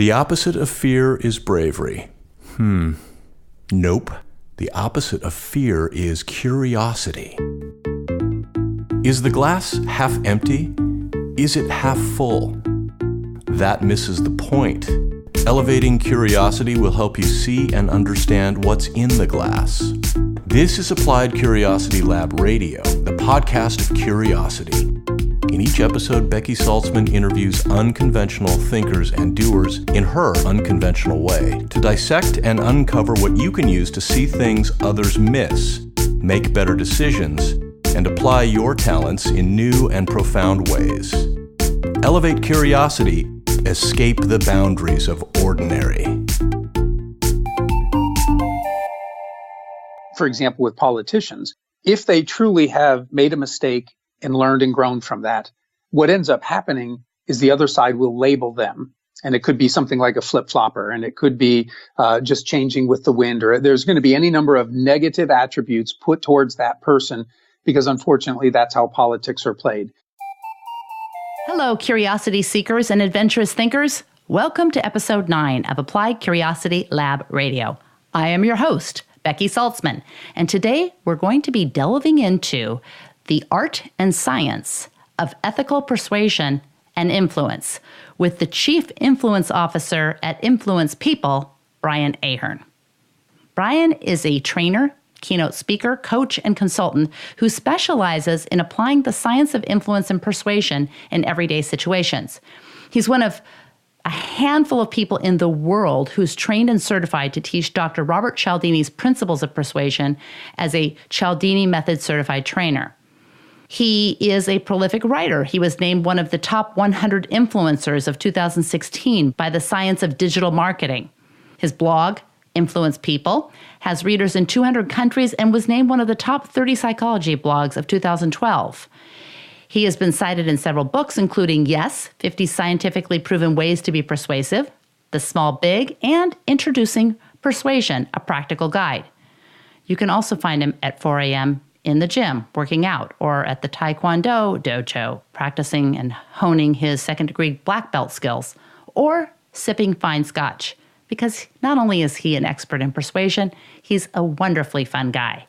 The opposite of fear is bravery. Nope. The opposite of fear is curiosity. Is the glass half empty? Is it half full? That misses the point. Elevating curiosity will help you see and understand what's in the glass. This is Applied Curiosity Lab Radio, the podcast of curiosity. In each episode, Becky Saltzman interviews unconventional thinkers and doers in her unconventional way to dissect and uncover what you can use to see things others miss, make better decisions, and apply your talents in new and profound ways. Elevate curiosity, escape the boundaries of ordinary. For example, with politicians, if they truly have made a mistake and learned and grown from that, what ends up happening is the other side will label them. And it could be something like a flip-flopper, and it could be just changing with the wind, or there's going to be any number of negative attributes put towards that person, because unfortunately, that's how politics are played. Hello, curiosity seekers and adventurous thinkers. Welcome to episode 9 of Applied Curiosity Lab Radio. I am your host, Becky Saltzman, and today we're going to be delving into the art and science of ethical persuasion and influence with the Chief Influence Officer at Influence People, Brian Ahearn. Brian is a trainer, keynote speaker, coach, and consultant who specializes in applying the science of influence and persuasion in everyday situations. He's one of a handful of people in the world who's trained and certified to teach Dr. Robert Cialdini's principles of persuasion as a Cialdini Method certified trainer. He is a prolific writer. He was named one of the top 100 influencers of 2016 by the Science of Digital Marketing. His blog, Influence People, has readers in 200 countries and was named one of the top 30 psychology blogs of 2012. He has been cited in several books, including Yes, 50 Scientifically Proven Ways to be Persuasive, The Small Big, and Introducing Persuasion, a Practical Guide. You can also find him at 4 a.m. in the gym, working out, or at the Taekwondo dojo, practicing and honing his second-degree black belt skills, or sipping fine scotch, because not only is he an expert in persuasion, he's a wonderfully fun guy.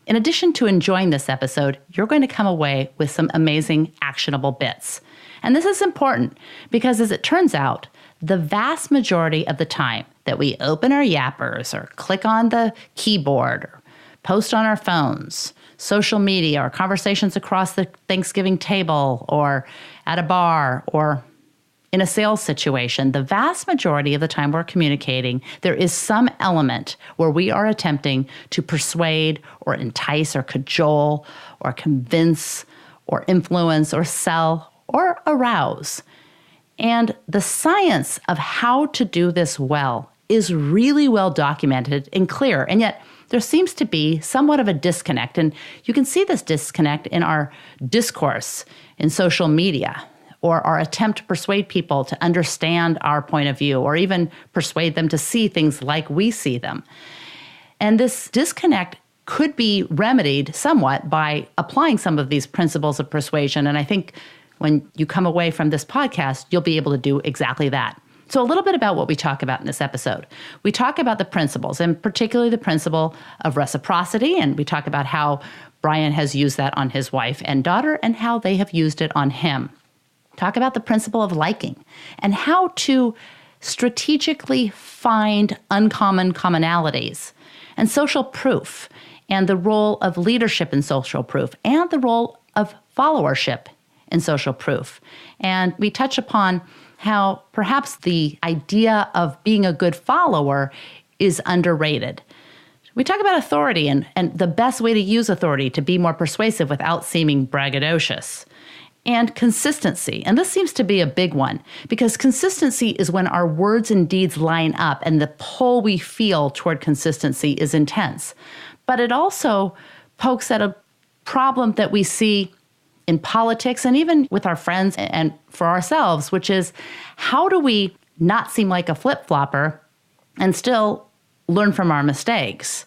In addition to enjoying this episode, you're going to come away with some amazing actionable bits. And this is important because, as it turns out, the vast majority of the time that we open our yappers or click on the keyboard or post on our phones, social media, or conversations across the Thanksgiving table or at a bar or in a sales situation, the vast majority of the time we're communicating, there is some element where we are attempting to persuade or entice or cajole or convince or influence or sell or arouse. And the science of how to do this well is really well documented and clear, and yet there seems to be somewhat of a disconnect. And you can see this disconnect in our discourse in social media, or our attempt to persuade people to understand our point of view, or even persuade them to see things like we see them. And this disconnect could be remedied somewhat by applying some of these principles of persuasion. And I think when you come away from this podcast, you'll be able to do exactly that. So a little bit about what we talk about in this episode. We talk about the principles, and particularly the principle of reciprocity, and we talk about how Brian has used that on his wife and daughter and how they have used it on him. Talk about the principle of liking and how to strategically find uncommon commonalities, and social proof, and the role of leadership in social proof, and the role of followership in social proof. And we touch upon how perhaps the idea of being a good follower is underrated. We talk about authority and the best way to use authority to be more persuasive without seeming braggadocious. And consistency. And this seems to be a big one, because consistency is when our words and deeds line up and the pull we feel toward consistency is intense. But it also pokes at a problem that we see in politics and even with our friends and for ourselves, which is how do we not seem like a flip-flopper and still learn from our mistakes?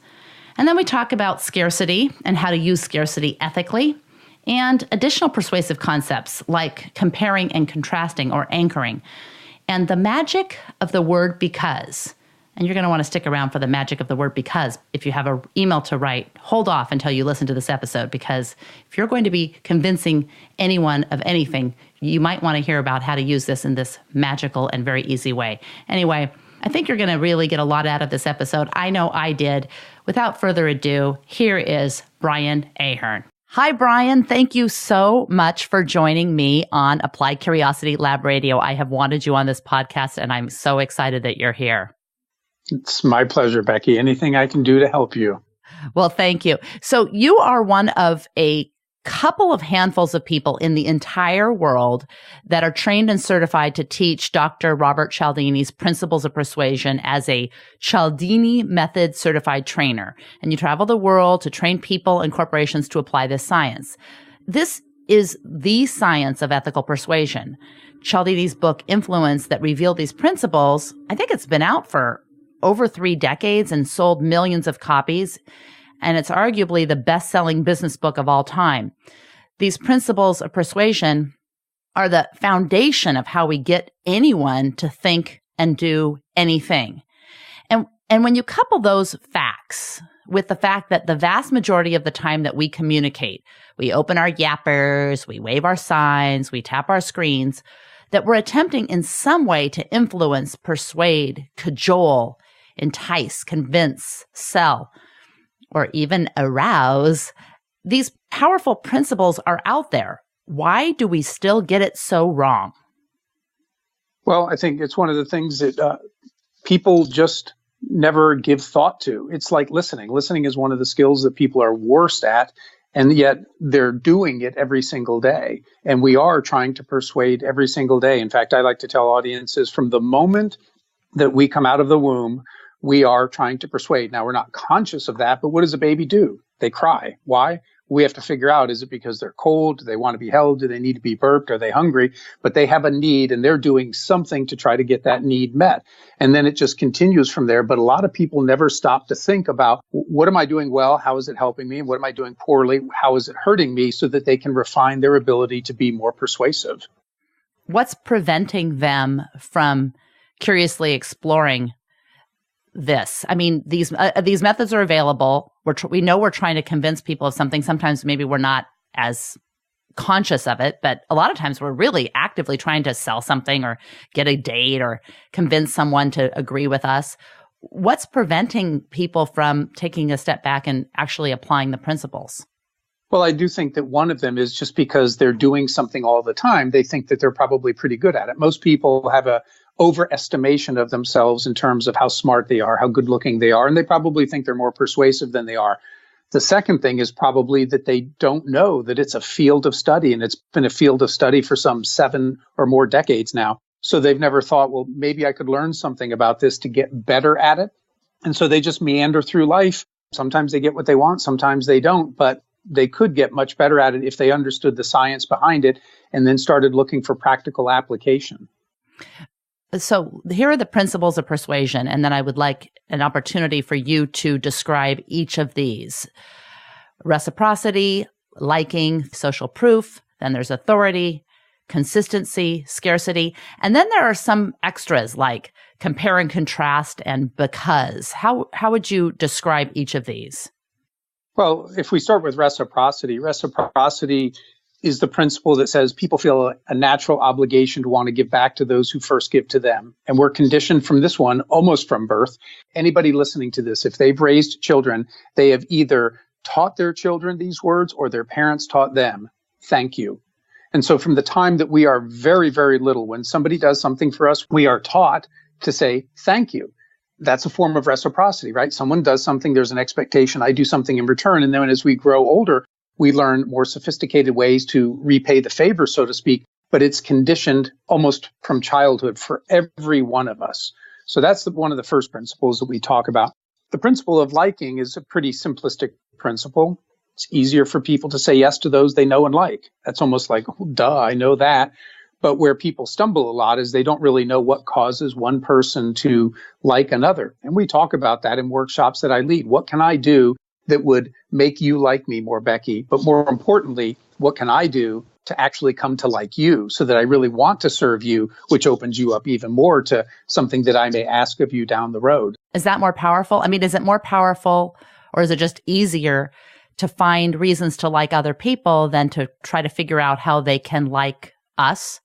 And then we talk about scarcity and how to use scarcity ethically, and additional persuasive concepts like comparing and contrasting or anchoring. and the magic of the word because. And you're going to want to stick around for the magic of the word because. If you have an email to write, hold off until you listen to this episode, because if you're going to be convincing anyone of anything, you might want to hear about how to use this in this magical and very easy way. Anyway, I think you're going to really get a lot out of this episode. I know I did. Without further ado, here is Brian Ahearn. Hi, Brian. Thank you so much for joining me on Applied Curiosity Lab Radio. I have wanted you on this podcast, and I'm so excited that you're here. It's my pleasure, Becky. Anything I can do to help you. Well, thank you. So you are one of a couple of handfuls of people in the entire world that are trained and certified to teach Dr. Robert Cialdini's Principles of Persuasion as a Cialdini Method certified trainer. And you travel the world to train people and corporations to apply this science. This is the science of ethical persuasion. Cialdini's book, Influence, that revealed these principles, I think it's been out for over 3 decades and sold millions of copies. And it's arguably the best-selling business book of all time. These principles of persuasion are the foundation of how we get anyone to think and do anything. And when you couple those facts with the fact that the vast majority of the time that we communicate, we open our yappers, we wave our signs, we tap our screens, that we're attempting in some way to influence, persuade, cajole, entice, convince, sell, or even arouse, these powerful principles are out there. Why do we still get it so wrong? Well, I think it's one of the things that people just never give thought to. It's like listening. Listening is one of the skills that people are worst at, and yet they're doing it every single day. And we are trying to persuade every single day. In fact, I like to tell audiences from the moment that we come out of the womb, we are trying to persuade. Now, we're not conscious of that, but what does a baby do? They cry. Why? We have to figure out, is it because they're cold? Do they want to be held? Do they need to be burped? Are they hungry? But they have a need, and they're doing something to try to get that need met. And then it just continues from there. But a lot of people never stop to think about, what am I doing well? How is it helping me? And what am I doing poorly? How is it hurting me? So that they can refine their ability to be more persuasive. What's preventing them from curiously exploring this? I mean, these methods are available. We know we're trying to convince people of something. Sometimes maybe we're not as conscious of it, but a lot of times we're really actively trying to sell something or get a date or convince someone to agree with us. What's preventing people from taking a step back and actually applying the principles? Well, I do think that one of them is just because they're doing something all the time, they think that they're probably pretty good at it. Most people have a overestimation of themselves in terms of how smart they are, how good looking they are, and they probably think they're more persuasive than they are. The second thing is probably that they don't know that it's a field of study, and it's been a field of study for some 7 or more decades now. So they've never thought, well, maybe I could learn something about this to get better at it. And so they just meander through life. Sometimes they get what they want, sometimes they don't, but they could get much better at it if they understood the science behind it and then started looking for practical application. So here are the principles of persuasion, and then I would like an opportunity for you to describe each of these. Reciprocity, liking, social proof, then there's authority, consistency, scarcity, and then there are some extras like compare and contrast and because. How would you describe each of these? Well, if we start with reciprocity is the principle that says people feel a natural obligation to want to give back to those who first give to them. And we're conditioned from this one almost from birth. Anybody listening to this, if they've raised children, they have either taught their children these words or their parents taught them, thank you. And so from the time that we are very, very little, when somebody does something for us, we are taught to say thank you. That's a form of reciprocity, right? Someone does something, there's an expectation, I do something in return. And then as we grow older, we learn more sophisticated ways to repay the favor, so to speak, but it's conditioned almost from childhood for every one of us. So that's one of the first principles that we talk about. The principle of liking is a pretty simplistic principle. It's easier for people to say yes to those they know and like. That's almost like, oh, duh, I know that. But where people stumble a lot is they don't really know what causes one person to like another. And we talk about that in workshops that I lead. What can I do that would make you like me more, Becky? But more importantly, what can I do to actually come to like you so that I really want to serve you, which opens you up even more to something that I may ask of you down the road. Is that more powerful? I mean, is it more powerful or is it just easier to find reasons to like other people than to try to figure out how they can like us?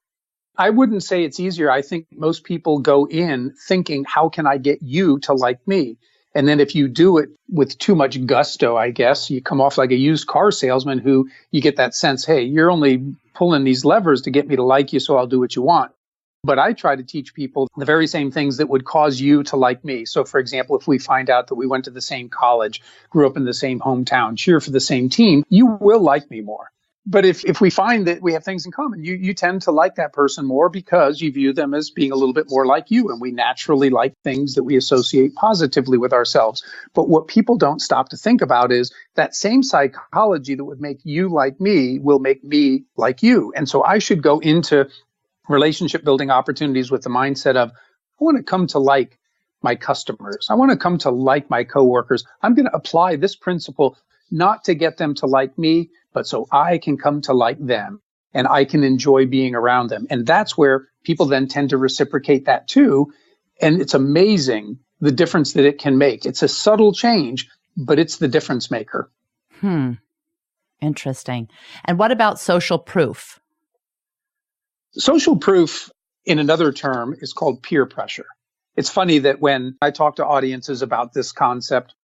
I wouldn't say it's easier. I think most people go in thinking, how can I get you to like me? And then if you do it with too much gusto, I guess, you come off like a used car salesman who you get that sense, hey, you're only pulling these levers to get me to like you, so I'll do what you want. But I try to teach people the very same things that would cause you to like me. So, for example, if we find out that we went to the same college, grew up in the same hometown, cheer for the same team, you will like me more. But if we find that we have things in common, you tend to like that person more because you view them as being a little bit more like you. And we naturally like things that we associate positively with ourselves. But what people don't stop to think about is that same psychology that would make you like me will make me like you. And so I should go into relationship building opportunities with the mindset of, I want to come to like my customers. I want to come to like my coworkers. I'm going to apply this principle not to get them to like me, but so I can come to like them and I can enjoy being around them. And that's where people then tend to reciprocate that too. And it's amazing the difference that it can make. It's a subtle change, but it's the difference maker. Interesting. And what about social proof? Social proof, in another term, is called peer pressure. It's funny that when I talk to audiences about this concept,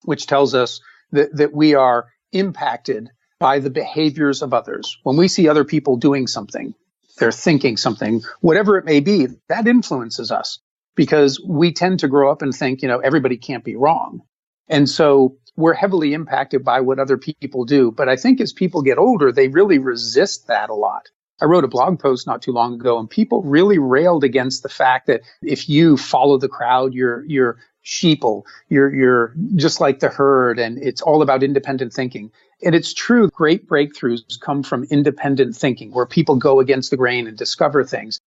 which tells us that we are impacted by the behaviors of others. When we see other people doing something, they're thinking something, whatever it may be, that influences us because we tend to grow up and think, everybody can't be wrong. And so we're heavily impacted by what other people do. But I think as people get older, they really resist that a lot. I wrote a blog post not too long ago, and people really railed against the fact that if you follow the crowd, you're sheeple, you're just like the herd, and it's all about independent thinking. And it's true, great breakthroughs come from independent thinking, where people go against the grain and discover things.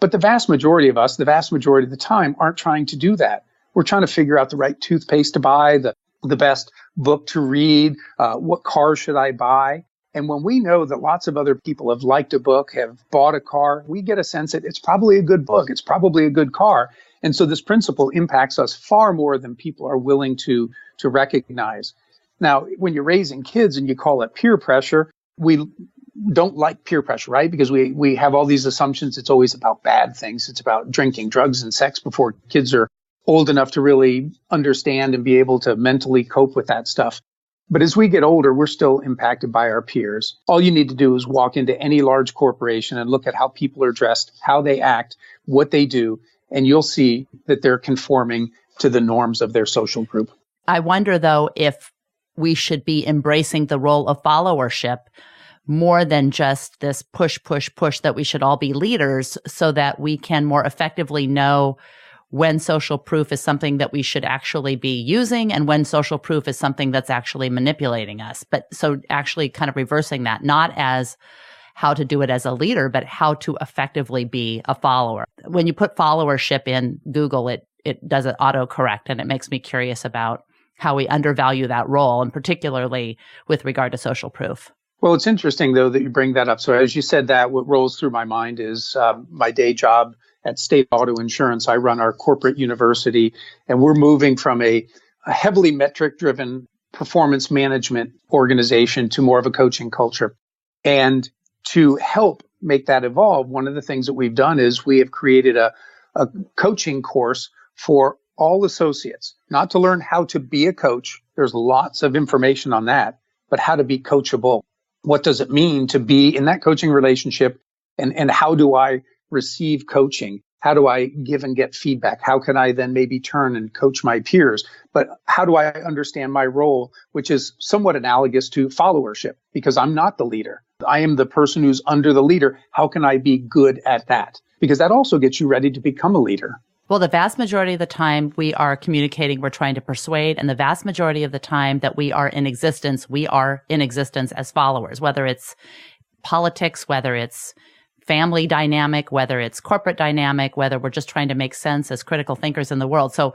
But the vast majority of us, the vast majority of the time, aren't trying to do that. We're trying to figure out the right toothpaste to buy, the best book to read, what car should I buy. And when we know that lots of other people have liked a book, have bought a car, we get a sense that it's probably a good book, it's probably a good car. And so this principle impacts us far more than people are willing to recognize. Now, when you're raising kids and you call it peer pressure, we don't like peer pressure, right? Because we have all these assumptions. It's always about bad things. It's about drinking, drugs, and sex before kids are old enough to really understand and be able to mentally cope with that stuff. But as we get older, we're still impacted by our peers. All you need to do is walk into any large corporation and look at how people are dressed, how they act, what they do, and you'll see that they're conforming to the norms of their social group. I wonder, though, if we should be embracing the role of followership more than just this push that we should all be leaders so that we can more effectively know when social proof is something that we should actually be using and when social proof is something that's actually manipulating us. But so actually kind of reversing that, not as how to do it as a leader, but how to effectively be a follower. When you put followership in Google, it does it autocorrect, and it makes me curious about how we undervalue that role, and particularly with regard to social proof. Well, it's interesting, though, that you bring that up. So as you said that, what rolls through my mind is my day job at State Auto Insurance. I run our corporate university, and we're moving from a heavily metric-driven performance management organization to more of a coaching culture. And to help make that evolve, one of the things that we've done is we have created a coaching course for all associates, not to learn how to be a coach. There's lots of information on that, but how to be coachable. What does it mean to be in that coaching relationship? And how do I receive coaching? How do I give and get feedback? How can I then maybe turn and coach my peers? But how do I understand my role, which is somewhat analogous to followership, because I'm not the leader. I am the person who's under the leader. How can I be good at that? Because that also gets you ready to become a leader. Well, the vast majority of the time we are communicating, we're trying to persuade, and the vast majority of the time that we are in existence as followers, whether it's politics, whether it's family dynamic, whether it's corporate dynamic, whether we're just trying to make sense as critical thinkers in the world. So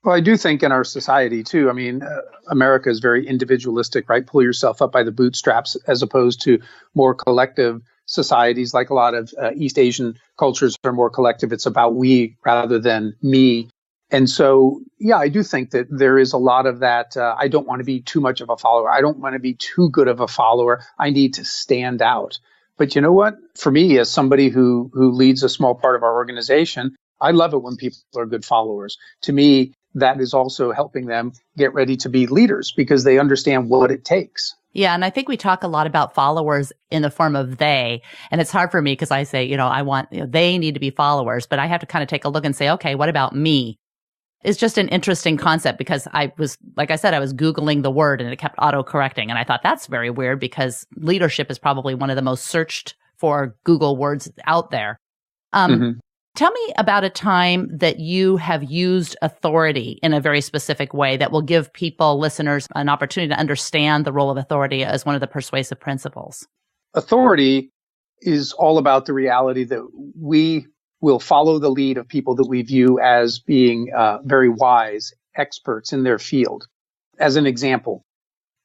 Well, I do think in our society too, I mean, America is very individualistic, right? Pull yourself up by the bootstraps as opposed to more collective societies. Like a lot of East Asian cultures are more collective. It's about we rather than me. And so, yeah, I do think that there is a lot of that. I don't want to be too much of a follower. I don't want to be too good of a follower. I need to stand out. But you know what? For me, as somebody who leads a small part of our organization, I love it when people are good followers. To me, that is also helping them get ready to be leaders because they understand what it takes. Yeah. And I think we talk a lot about followers in the form of they. And it's hard for me because I say, I want, they need to be followers, but I have to kind of take a look and say, okay, what about me? It's just an interesting concept because like I said, I was Googling the word and it kept auto-correcting. And I thought that's very weird because leadership is probably one of the most searched for Google words out there. Tell me about a time that you have used authority in a very specific way that will give people, listeners, an opportunity to understand the role of authority as one of the persuasive principles. Authority is all about the reality that we will follow the lead of people that we view as being very wise experts in their field. As an example,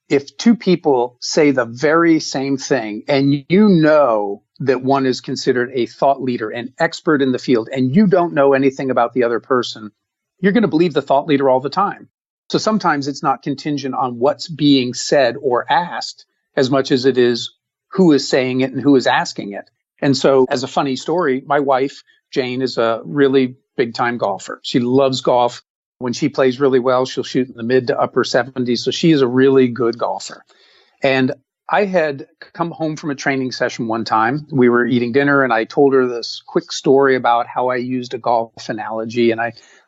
if two people say the very same thing and you know that one is considered a thought leader, an expert in the field, and you don't know anything about the other person, you're going to believe the thought leader all the time. So sometimes it's not contingent on what's being said or asked as much as it is who is saying it and who is asking it. And so as a funny story, my wife, Jane, is a really big time golfer. She loves golf. When she plays really well, she'll shoot in the mid to upper 70s. So she is a really good golfer. And I had come home from a training session one time. We were eating dinner and I told her this quick story about how I used a golf analogy. And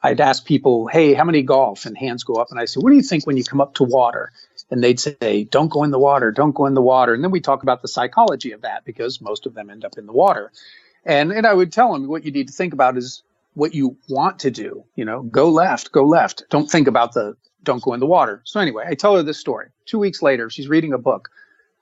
I'd ask people, hey, how many golf? And hands go up. And I said, what do you think when you come up to water? And they'd say, don't go in the water, don't go in the water. And then we talk about the psychology of that because most of them end up in the water. And I would tell them what you need to think about is what you want to do. Go left, go left. Don't think about don't go in the water. So anyway, I tell her this story. 2 weeks later, she's reading a book.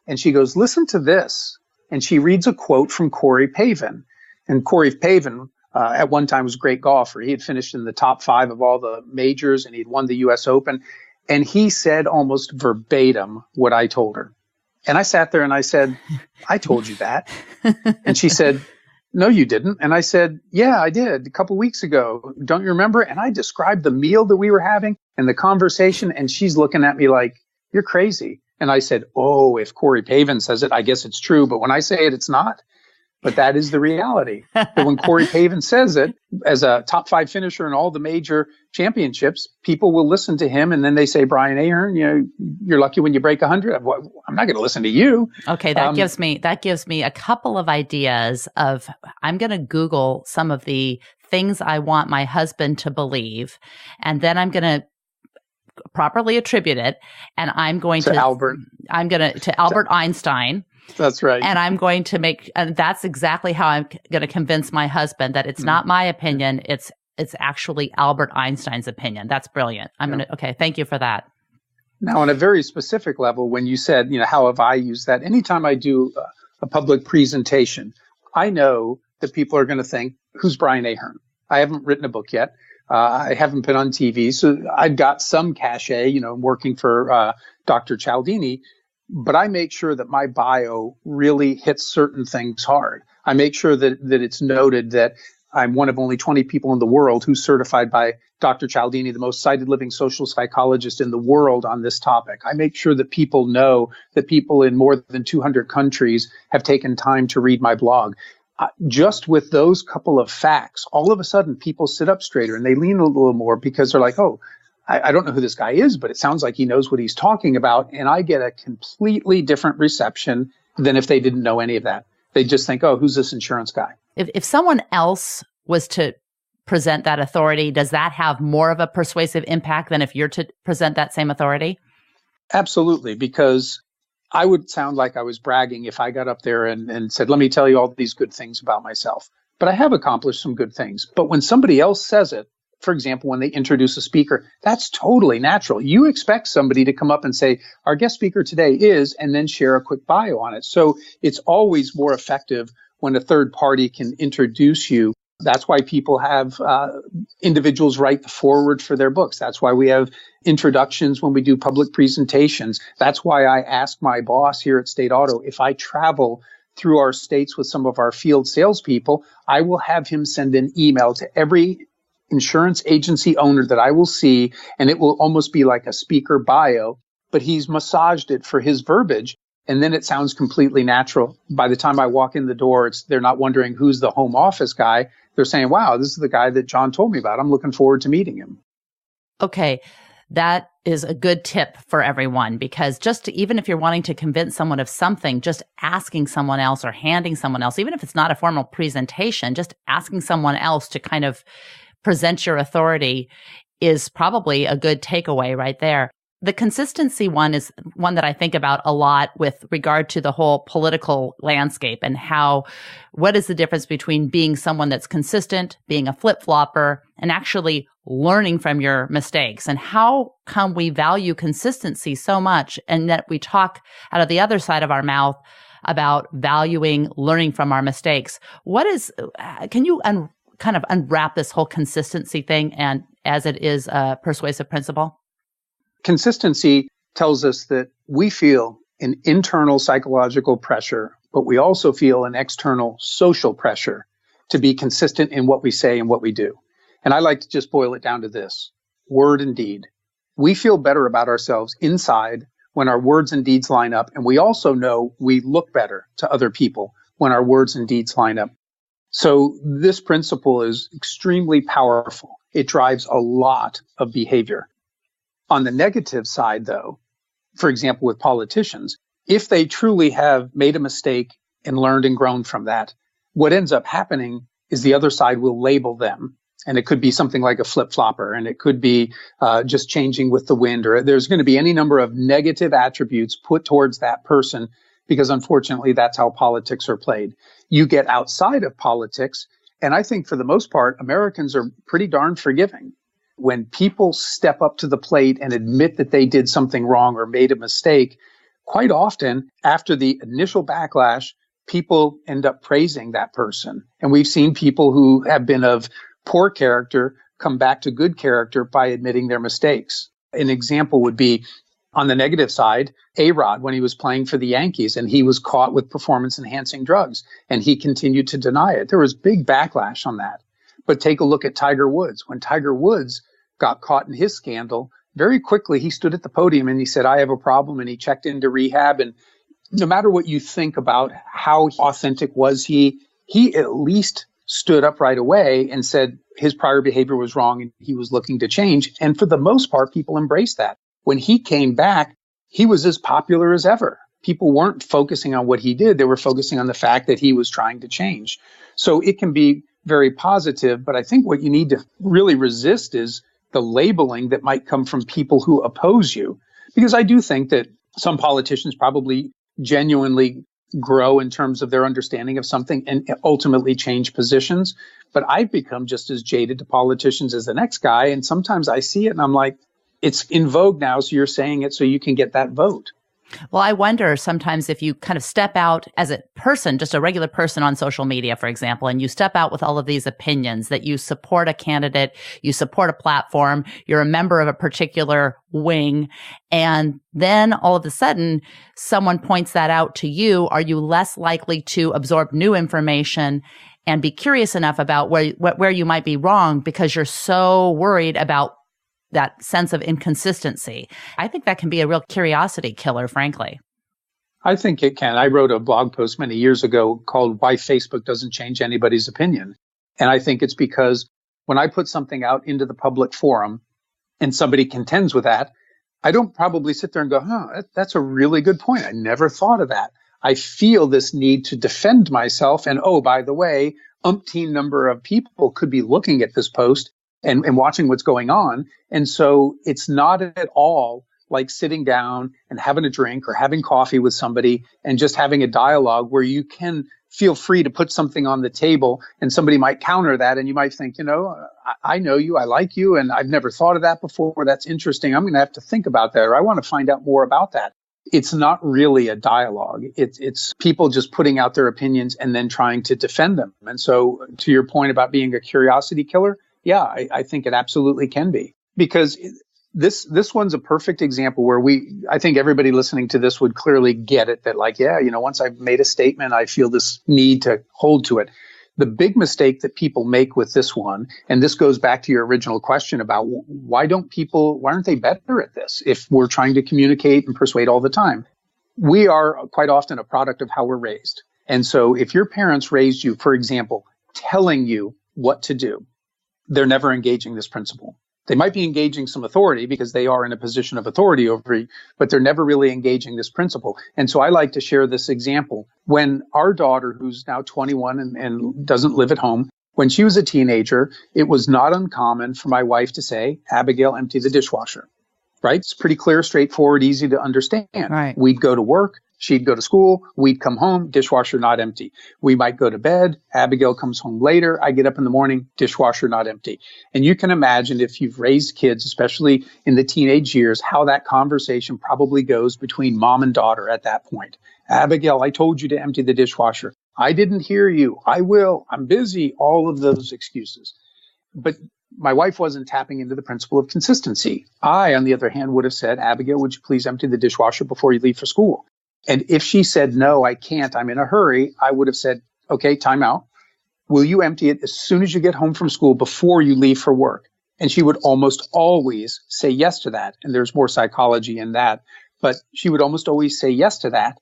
And she goes, listen to this. And she reads a quote from Corey Pavin. And Corey Pavin, at one time, was a great golfer. He had finished in the top 5 of all the majors, and he'd won the U.S. Open. And he said almost verbatim what I told her. And I sat there and I said, I told you that. And she said, no, you didn't. And I said, yeah, I did a couple weeks ago. Don't you remember? And I described the meal that we were having and the conversation. And she's looking at me like, you're crazy. And I said, oh, if Corey Pavin says it, I guess it's true. But when I say it, it's not. But that is the reality. That when Corey Pavin says it, as a top 5 finisher in all the major championships, people will listen to him. And then they say, Brian Ahearn, you're lucky when you break 100. I'm not going to listen to you. Okay, that gives me a couple of ideas of, I'm going to Google some of the things I want my husband to believe. And then I'm going to properly attribute it. And I'm going to Albert Einstein. That's right. And I'm going to and that's exactly how I'm going to convince my husband that it's not my opinion. It's actually Albert Einstein's opinion. That's brilliant. Okay. Thank you for that. Now, on a very specific level, when you said, how have I used that? Anytime I do a public presentation, I know that people are going to think, who's Brian Ahearn? I haven't written a book yet. I haven't been on TV. So I've got some cachet, working for Dr. Cialdini. But I make sure that my bio really hits certain things hard. I make sure that it's noted that I'm one of only 20 people in the world who's certified by Dr. Cialdini, the most cited living social psychologist in the world on this topic. I make sure that people know that people in more than 200 countries have taken time to read my blog. Just with those couple of facts, all of a sudden people sit up straighter and they lean a little more because they're like, oh, I don't know who this guy is, but it sounds like he knows what he's talking about. And I get a completely different reception than if they didn't know any of that. They just think, oh, who's this insurance guy? If someone else was to present that authority, does that have more of a persuasive impact than if you're to present that same authority? Absolutely, because I would sound like I was bragging if I got up there and said, let me tell you all these good things about myself. But I have accomplished some good things. But when somebody else says it, for example, when they introduce a speaker, that's totally natural. You expect somebody to come up and say, our guest speaker today is, and then share a quick bio on it. So it's always more effective when a third party can introduce you That's why people have individuals write the foreword for their books. That's why we have introductions when we do public presentations. That's why I ask my boss here at State Auto, if I travel through our states with some of our field salespeople, I will have him send an email to every insurance agency owner that I will see, and it will almost be like a speaker bio, but he's massaged it for his verbiage. And then it sounds completely natural. By the time I walk in the door, they're not wondering who's the home office guy. They're saying, wow, this is the guy that John told me about. I'm looking forward to meeting him. Okay. That is a good tip for everyone, because even if you're wanting to convince someone of something, just asking someone else or handing someone else, even if it's not a formal presentation, just asking someone else to kind of present your authority is probably a good takeaway right there. The consistency one is one that I think about a lot with regard to the whole political landscape and what is the difference between being someone that's consistent, being a flip-flopper, and actually learning from your mistakes. And how come we value consistency so much and that we talk out of the other side of our mouth about valuing learning from our mistakes? Can you kind of unwrap this whole consistency thing and as it is a persuasive principle? Consistency tells us that we feel an internal psychological pressure, but we also feel an external social pressure to be consistent in what we say and what we do. And I like to just boil it down to this: word and deed. We feel better about ourselves inside when our words and deeds line up. And we also know we look better to other people when our words and deeds line up. So this principle is extremely powerful. It drives a lot of behavior. On the negative side, though, for example, with politicians, if they truly have made a mistake and learned and grown from that, what ends up happening is the other side will label them. And it could be something like a flip-flopper, and it could be just changing with the wind, or there's going to be any number of negative attributes put towards that person, because unfortunately, that's how politics are played. You get outside of politics, and I think for the most part, Americans are pretty darn forgiving. When people step up to the plate and admit that they did something wrong or made a mistake, quite often after the initial backlash, people end up praising that person. And we've seen people who have been of poor character come back to good character by admitting their mistakes. An example would be on the negative side, A-Rod, when he was playing for the Yankees and he was caught with performance-enhancing drugs and he continued to deny it. There was big backlash on that. But take a look at Tiger Woods. When Tiger Woods got caught in his scandal, very quickly he stood at the podium and he said, I have a problem, and he checked into rehab. And no matter what you think about how authentic was he at least stood up right away and said his prior behavior was wrong and he was looking to change. And for the most part, people embraced that. When he came back, he was as popular as ever. People weren't focusing on what he did. They were focusing on the fact that he was trying to change. So it can be very positive, but I think what you need to really resist is the labeling that might come from people who oppose you. Because I do think that some politicians probably genuinely grow in terms of their understanding of something and ultimately change positions. But I've become just as jaded to politicians as the next guy. And sometimes I see it and I'm like, it's in vogue now, so you're saying it so you can get that vote. Well, I wonder sometimes if you kind of step out as a person, just a regular person on social media, for example, and you step out with all of these opinions that you support a candidate, you support a platform, you're a member of a particular wing, and then all of a sudden someone points that out to you, are you less likely to absorb new information and be curious enough about where you might be wrong because you're so worried about that sense of inconsistency? I think that can be a real curiosity killer, frankly. I think it can. I wrote a blog post many years ago called Why Facebook Doesn't Change Anybody's Opinion. And I think it's because when I put something out into the public forum and somebody contends with that, I don't probably sit there and go, that's a really good point. I never thought of that. I feel this need to defend myself. And oh, by the way, umpteen number of people could be looking at this post and watching what's going on. And so it's not at all like sitting down and having a drink or having coffee with somebody and just having a dialogue where you can feel free to put something on the table and somebody might counter that. And you might think, I know you, I like you, and I've never thought of that before. That's interesting. I'm going to have to think about that, or I want to find out more about that. it's not really a dialogue. It's people just putting out their opinions and then trying to defend them. And so to your point about being a curiosity killer, yeah, I think it absolutely can be. Because this one's a perfect example where I think everybody listening to this would clearly get it, that like, yeah, once I've made a statement, I feel this need to hold to it. The big mistake that people make with this one, and this goes back to your original question about why aren't they better at this if we're trying to communicate and persuade all the time? We are quite often a product of how we're raised. And so if your parents raised you, for example, telling you what to do, they're never engaging this principle. They might be engaging some authority because they are in a position of authority over you, but they're never really engaging this principle. And so I like to share this example. When our daughter, who's now 21 and doesn't live at home, when she was a teenager, it was not uncommon for my wife to say, Abigail, empty the dishwasher. Right? It's pretty clear, straightforward, easy to understand. Right. We'd go to work. She'd go to school. We'd come home. Dishwasher not empty. We might go to bed. Abigail comes home later. I get up in the morning. Dishwasher not empty. And you can imagine if you've raised kids, especially in the teenage years, how that conversation probably goes between mom and daughter at that point. Abigail, I told you to empty the dishwasher. I didn't hear you. I will. I'm busy. All of those excuses. But my wife wasn't tapping into the principle of consistency. I, on the other hand, would have said, Abigail, would you please empty the dishwasher before you leave for school? And if she said, no, I can't, I'm in a hurry, I would have said, okay, time out. Will you empty it as soon as you get home from school before you leave for work? And she would almost always say yes to that. And there's more psychology in that. But she would almost always say yes to that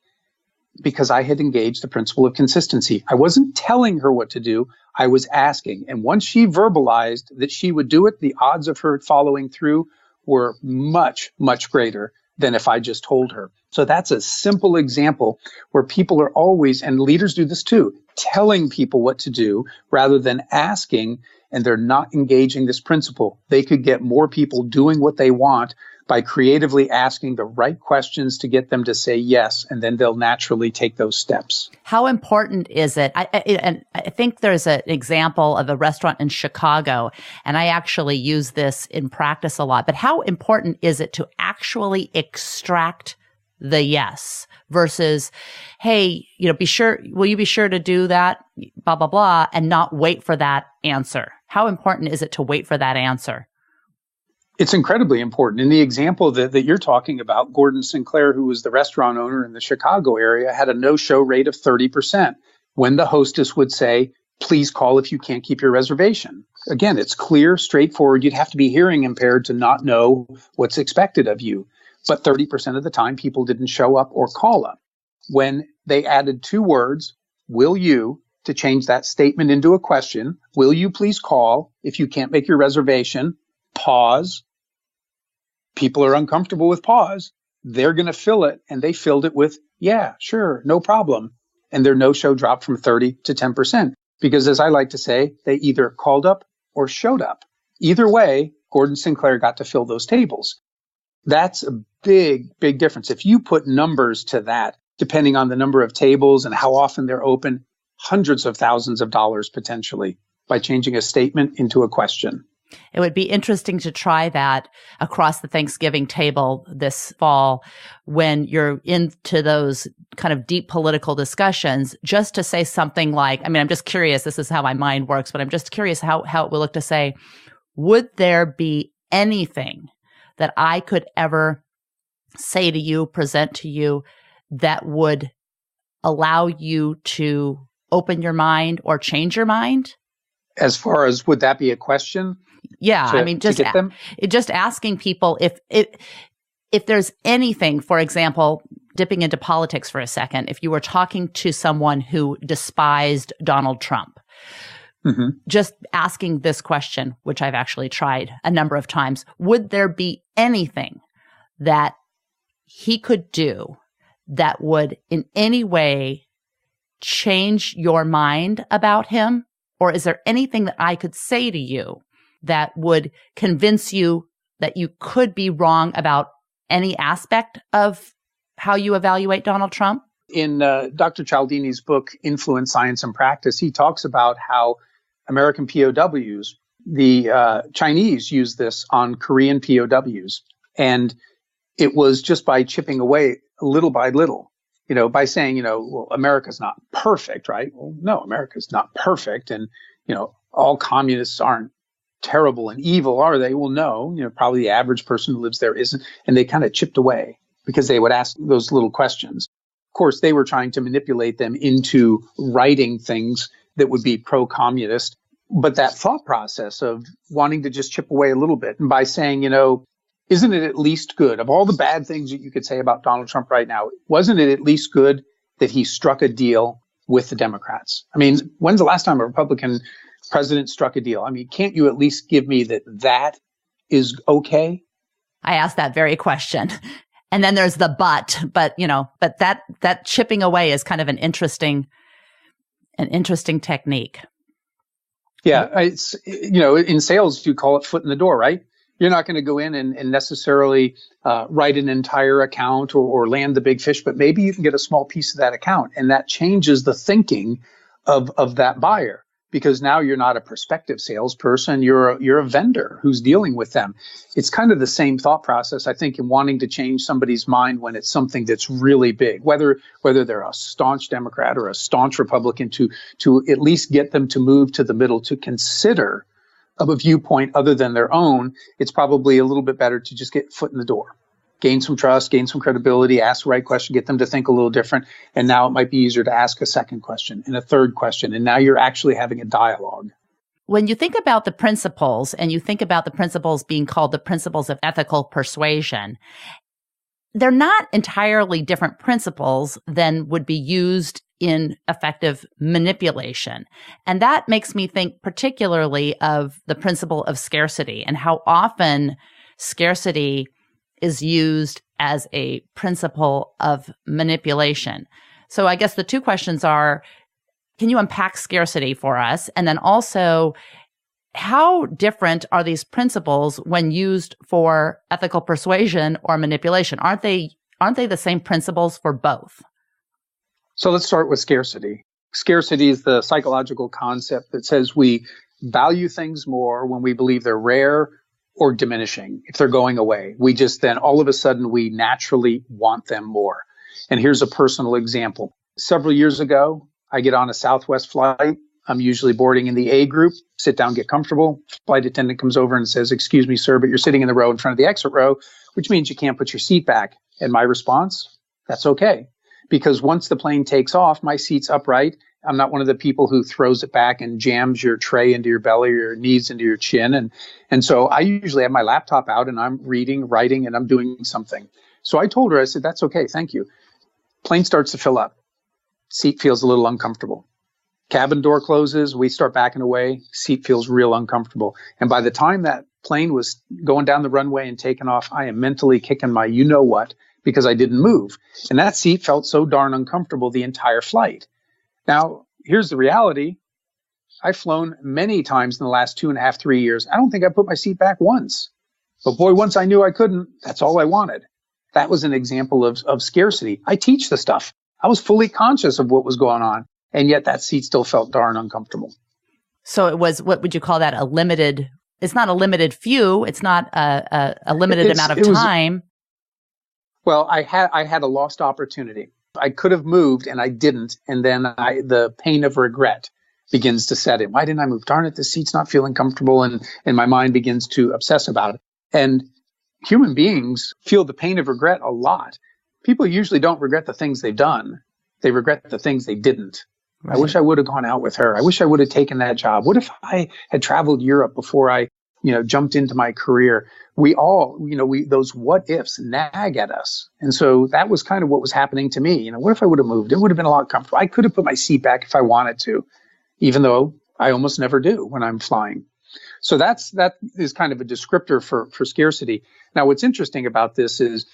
because I had engaged the principle of consistency. I wasn't telling her what to do. I was asking. And once she verbalized that she would do it, the odds of her following through were much, much greater than if I just told her. So that's a simple example where people are always, and leaders do this too, telling people what to do rather than asking, and they're not engaging this principle. They could get more people doing what they want by creatively asking the right questions to get them to say yes, and then they'll naturally take those steps. How important is it? I think there's an example of a restaurant in Chicago, and I actually use this in practice a lot. But how important is it to actually extract the yes versus, hey, will you be sure to do that, blah, blah, blah, and not wait for that answer? How important is it to wait for that answer? It's incredibly important. In the example that you're talking about, Gordon Sinclair, who was the restaurant owner in the Chicago area, had a no-show rate of 30% when the hostess would say, please call if you can't keep your reservation. Again, it's clear, straightforward. You'd have to be hearing impaired to not know what's expected of you. But 30% of the time, people didn't show up or call up. When they added 2 words, will you, to change that statement into a question, will you please call if you can't make your reservation, pause. People are uncomfortable with pause. They're going to fill it, and they filled it with, yeah, sure, no problem. And their no-show dropped from 30 to 10%. Because as I like to say, they either called up or showed up. Either way, Gordon Sinclair got to fill those tables. That's a big, big difference. If you put numbers to that, depending on the number of tables and how often they're open, hundreds of thousands of dollars potentially by changing a statement into a question. It would be interesting to try that across the Thanksgiving table this fall when you're into those kind of deep political discussions, just to say something like, I'm just curious, this is how my mind works, but I'm just curious how it will look to say, would there be anything that I could ever say to you, present to you, that would allow you to open your mind or change your mind? As far as, would that be a question? Yeah, just asking people if there's anything, for example, dipping into politics for a second, if you were talking to someone who despised Donald Trump, just asking this question, which I've actually tried a number of times, would there be anything that he could do that would in any way change your mind about him? Or is there anything that I could say to you that would convince you that you could be wrong about any aspect of how you evaluate Donald Trump? In Dr. Cialdini's book, Influence, Science, and Practice, he talks about how American POWs, the Chinese used this on Korean POWs. And it was just by chipping away. little by little, by saying, well, America's not perfect, right? Well, no, America's not perfect. And, all communists aren't terrible and evil, are they? Well, no, probably the average person who lives there isn't. And they kind of chipped away because they would ask those little questions. Of course, they were trying to manipulate them into writing things that would be pro-communist. But that thought process of wanting to just chip away a little bit, and by saying, isn't it at least good of all the bad things that you could say about Donald Trump right now? Wasn't it at least good that he struck a deal with the Democrats? I mean, when's the last time a Republican president struck a deal? I mean, can't you at least give me that is okay? I asked that very question. And then there's the but that chipping away is kind of an interesting technique. Yeah, it's, in sales, you call it foot in the door, right? You're not going to go in and necessarily write an entire account or land the big fish, but maybe you can get a small piece of that account. And that changes the thinking of that buyer, because now you're not a prospective salesperson. You're a vendor who's dealing with them. It's kind of the same thought process, I think, in wanting to change somebody's mind when it's something that's really big, whether they're a staunch Democrat or a staunch Republican, to at least get them to move to the middle, to consider of a viewpoint other than their own. It's probably a little bit better to just get foot in the door, gain some trust, gain some credibility, ask the right question, get them to think a little different. And now it might be easier to ask a second question and a third question. And now you're actually having a dialogue. When you think about the principles, and you think about the principles being called the principles of ethical persuasion, they're not entirely different principles than would be used in effective manipulation. And that makes me think particularly of the principle of scarcity and how often scarcity is used as a principle of manipulation. So I guess the two questions are, can you unpack scarcity for us? And then also, how different are these principles when used for ethical persuasion or manipulation? Aren't they the same principles for both? So let's start with scarcity. Scarcity is the psychological concept that says we value things more when we believe they're rare or diminishing. If they're going away, we just then all of a sudden we naturally want them more. And here's a personal example. Several years ago, I get on a Southwest flight. I'm usually boarding in the A group, sit down, get comfortable. Flight attendant comes over and says, "Excuse me, sir, but you're sitting in the row in front of the exit row, which means you can't put your seat back." And my response, that's okay. Because once the plane takes off, my seat's upright. I'm not one of the people who throws it back and jams your tray into your belly or your knees into your chin. And so I usually have my laptop out and I'm reading, writing, and I'm doing something. So I told her, I said, "That's okay, thank you." Plane starts to fill up. Seat feels a little uncomfortable. Cabin door closes, we start backing away, seat feels real uncomfortable. And by the time that plane was going down the runway and taking off, I am mentally kicking my you-know-what because I didn't move. And that seat felt so darn uncomfortable the entire flight. Now, here's the reality. I've flown many times in the last 2.5, 3 years. I don't think I put my seat back once. But boy, once I knew I couldn't, that's all I wanted. That was an example of scarcity. I teach the stuff. I was fully conscious of what was going on. And yet that seat still felt darn uncomfortable. So it was, what would you call that? It's not a limited few. It's not a limited amount of time. Well, I had a lost opportunity. I could have moved and I didn't. And then the pain of regret begins to set in. Why didn't I move? Darn it, the seat's not feeling comfortable. And my mind begins to obsess about it. And human beings feel the pain of regret a lot. People usually don't regret the things they've done. They regret the things they didn't. Right. I wish I would have gone out with her. I wish I would have taken that job. What if I had traveled Europe before I, jumped into my career? We all, those what ifs nag at us. And so that was kind of what was happening to me. What if I would have moved? It would have been a lot comfortable. I could have put my seat back if I wanted to, even though I almost never do when I'm flying. So that is kind of a descriptor for scarcity. Now, what's interesting about this is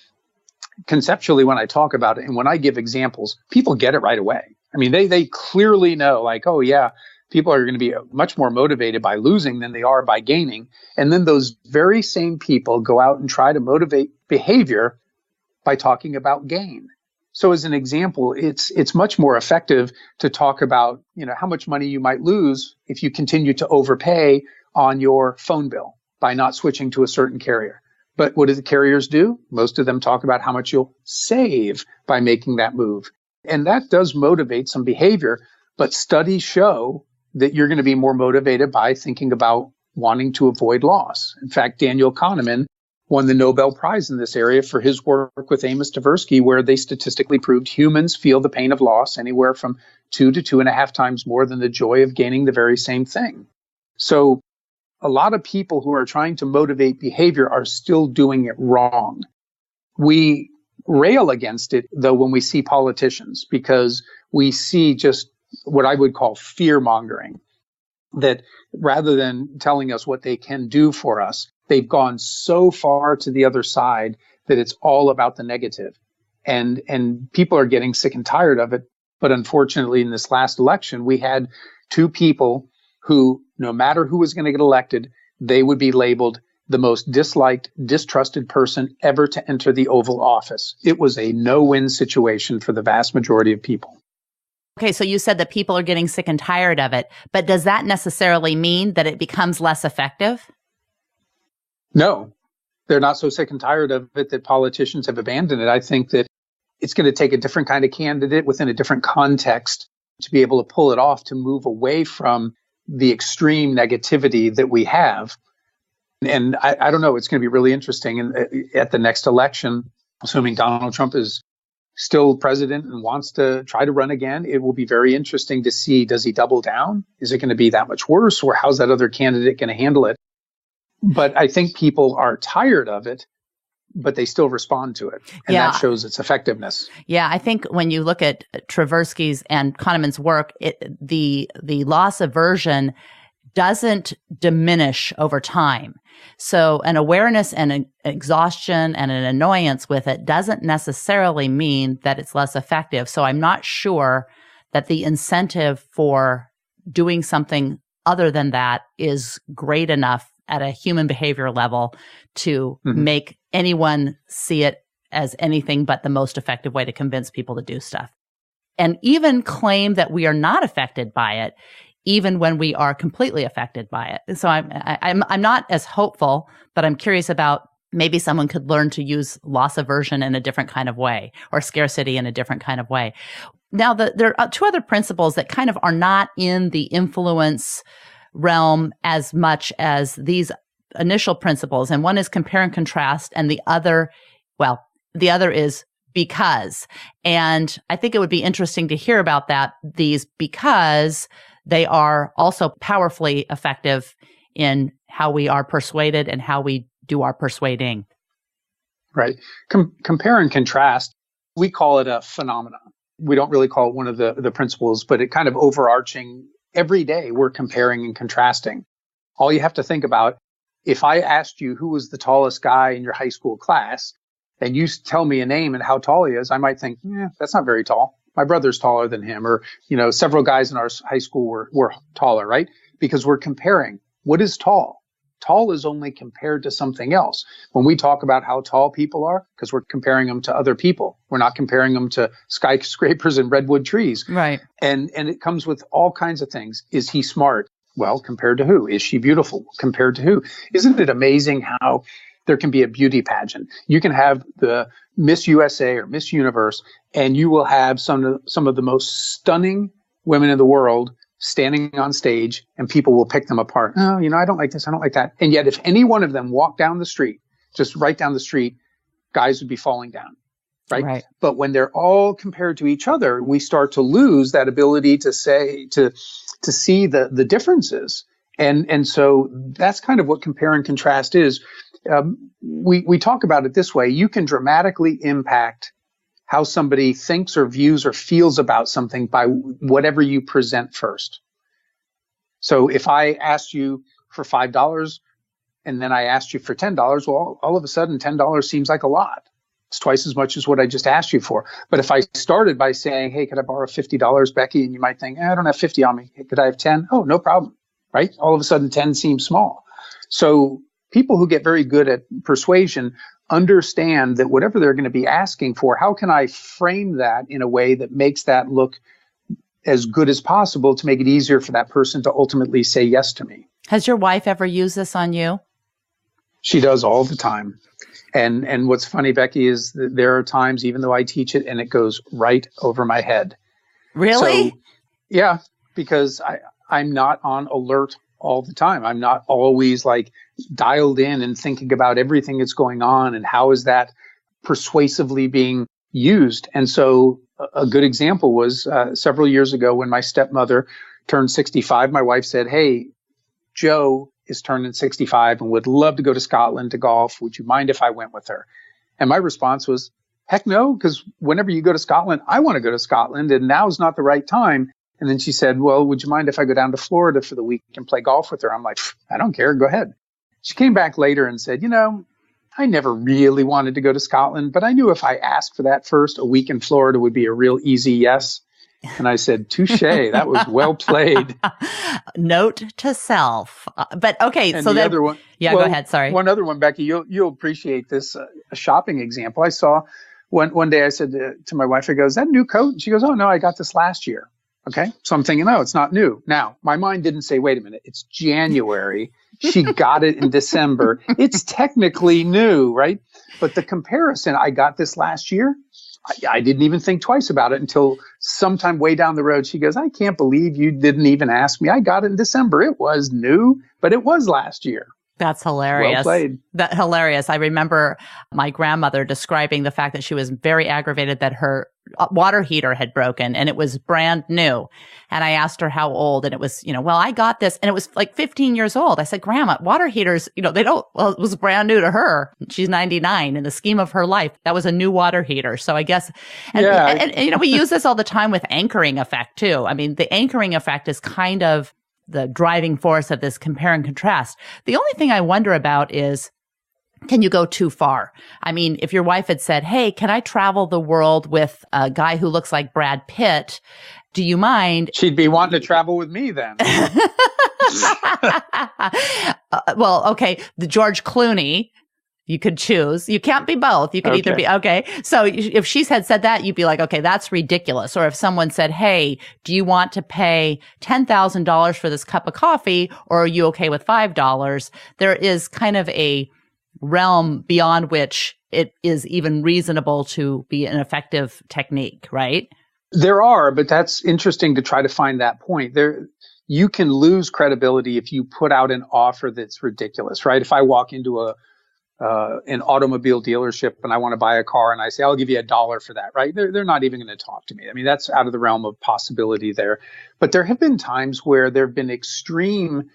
conceptually when I talk about it and when I give examples, people get it right away. I mean, they clearly know, like, oh, yeah, people are going to be much more motivated by losing than they are by gaining. And then those very same people go out and try to motivate behavior by talking about gain. So as an example, it's much more effective to talk about, how much money you might lose if you continue to overpay on your phone bill by not switching to a certain carrier. But what do the carriers do? Most of them talk about how much you'll save by making that move. And that does motivate some behavior, but studies show that you're going to be more motivated by thinking about wanting to avoid loss. In fact, Daniel Kahneman won the Nobel Prize in this area for his work with Amos Tversky, where they statistically proved humans feel the pain of loss anywhere from 2 to 2.5 times more than the joy of gaining the very same thing. So a lot of people who are trying to motivate behavior are still doing it wrong. We rail against it, though, when we see politicians, because we see just what I would call fear mongering, that rather than telling us what they can do for us, they've gone so far to the other side that it's all about the negative. And people are getting sick and tired of it. But unfortunately, in this last election, we had two people who, no matter who was going to get elected, they would be labeled the most disliked, distrusted person ever to enter the Oval Office. It was a no-win situation for the vast majority of people. Okay, so you said that people are getting sick and tired of it, but does that necessarily mean that it becomes less effective? No, they're not so sick and tired of it that politicians have abandoned it. I think that it's going to take a different kind of candidate within a different context to be able to pull it off, to move away from the extreme negativity that we have. And I don't know, it's going to be really interesting. And at the next election, assuming Donald Trump is still president and wants to try to run again, it will be very interesting to see, does he double down? Is it going to be that much worse? Or how's that other candidate going to handle it? But I think people are tired of it, but they still respond to it. And that shows its effectiveness. Yeah, I think when you look at Tversky's and Kahneman's work, the loss aversion doesn't diminish over time. So an awareness and an exhaustion and an annoyance with it doesn't necessarily mean that it's less effective. So I'm not sure that the incentive for doing something other than that is great enough at a human behavior level to make anyone see it as anything but the most effective way to convince people to do stuff. And even claim that we are not affected by it, even when we are completely affected by it. So I'm not as hopeful, but I'm curious about maybe someone could learn to use loss aversion in a different kind of way, or scarcity in a different kind of way. Now, there are two other principles that kind of are not in the influence realm as much as these initial principles. And one is compare and contrast, and the other is because. And I think it would be interesting to hear about these, because they are also powerfully effective in how we are persuaded and how we do our persuading. Right. Compare and contrast, we call it a phenomenon. We don't really call it one of the principles, but it kind of overarching. Every day we're comparing and contrasting. All you have to think about, if I asked you who was the tallest guy in your high school class, and you tell me a name and how tall he is, I might think, that's not very tall. My brother's taller than him, or, several guys in our high school were taller, right? Because we're comparing. What is tall? Tall is only compared to something else. When we talk about how tall people are, because we're comparing them to other people, we're not comparing them to skyscrapers and redwood trees. Right. And it comes with all kinds of things. Is he smart? Well, compared to who? Is she beautiful? Compared to who? Isn't it amazing how there can be a beauty pageant? You can have the Miss USA or Miss Universe, and you will have some of the most stunning women in the world standing on stage, and people will pick them apart. Oh, I don't like this, I don't like that. And yet, if any one of them walked down the street, just right down the street, guys would be falling down, right? But when they're all compared to each other, we start to lose that ability to see the differences. And so that's kind of what compare and contrast is. We talk about it this way. You can dramatically impact how somebody thinks or views or feels about something by whatever you present first. So if I asked you for $5 and then I asked you for $10, well, all of a sudden $10 seems like a lot. It's twice as much as what I just asked you for. But if I started by saying, hey, could I borrow $50, Becky? And you might think, I don't have 50 on me. Hey, could I have 10? Oh, no problem, right? All of a sudden 10 seems small. So people who get very good at persuasion understand that whatever they're going to be asking for, how can I frame that in a way that makes that look as good as possible to make it easier for that person to ultimately say yes to me? Has your wife ever used this on you? She does all the time. And what's funny, Becky, is that there are times, even though I teach it, and it goes right over my head. Really? So, yeah, because I'm not on alert all the time. I'm not always like dialed in and thinking about everything that's going on and how is that persuasively being used. And so a good example was several years ago when my stepmother turned 65, my wife said, "Hey, Joe is turning 65 and would love to go to Scotland to golf. Would you mind if I went with her?" And my response was, "Heck no, because whenever you go to Scotland, I want to go to Scotland, and now's not the right time." And then she said, "Well, would you mind if I go down to Florida for the week and play golf with her?" I'm like, "I don't care. Go ahead." She came back later and said, "I never really wanted to go to Scotland, but I knew if I asked for that first, a week in Florida would be a real easy yes." And I said, "Touche, that was well played." Note to self. But okay, And so the other one, go ahead. Sorry. One other one, Becky, you'll appreciate this a shopping example. I saw one day I said to my wife, I go, "Is that a new coat?" And she goes, "Oh, no, I got this last year." Okay. So I'm thinking, no, it's not new. Now, my mind didn't say, wait a minute, it's January. She got it in December. It's technically new, right? But the comparison, I got this last year. I didn't even think twice about it until sometime way down the road. She goes, "I can't believe you didn't even ask me. I got it in December. It was new, but it was last year." That's hilarious. Well played. That's hilarious. I remember my grandmother describing the fact that she was very aggravated that her water heater had broken and it was brand new. And I asked her how old, and it was, well, I got this and it was like 15 years old. I said, "Grandma, water heaters, it was brand new to her. She's 99 in the scheme of her life. That was a new water heater." So I guess, and we use this all the time with anchoring effect too. I mean, the anchoring effect is kind of the driving force of this compare and contrast. The only thing I wonder about is, can you go too far? I mean, if your wife had said, "Hey, can I travel the world with a guy who looks like Brad Pitt? Do you mind?" She'd be wanting to travel with me then. Well, okay, the George Clooney, you could choose. You can't be both. You could either be, okay. So if she had said that, you'd be like, okay, that's ridiculous. Or if someone said, "Hey, do you want to pay $10,000 for this cup of coffee, or are you okay with $5? There is kind of a realm beyond which it is even reasonable to be an effective technique, right? There are, but that's interesting to try to find that point. You can lose credibility if you put out an offer that's ridiculous, right? If I walk into an automobile dealership and I want to buy a car and I say, "I'll give you $1 for that," right? They're not even going to talk to me. I mean, that's out of the realm of possibility there. But there have been times where there have been extreme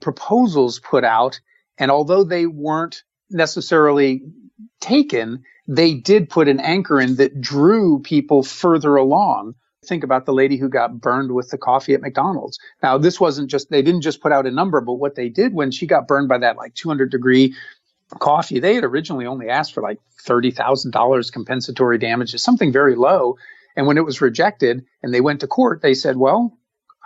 proposals put out, and although they weren't necessarily taken, they did put an anchor in that drew people further along. Think about the lady who got burned with the coffee at McDonald's. Now, this wasn't just, they didn't just put out a number, but what they did when she got burned by that like 200-degree coffee, they had originally only asked for like $30,000 compensatory damages, something very low. And when it was rejected and they went to court, they said, "Well,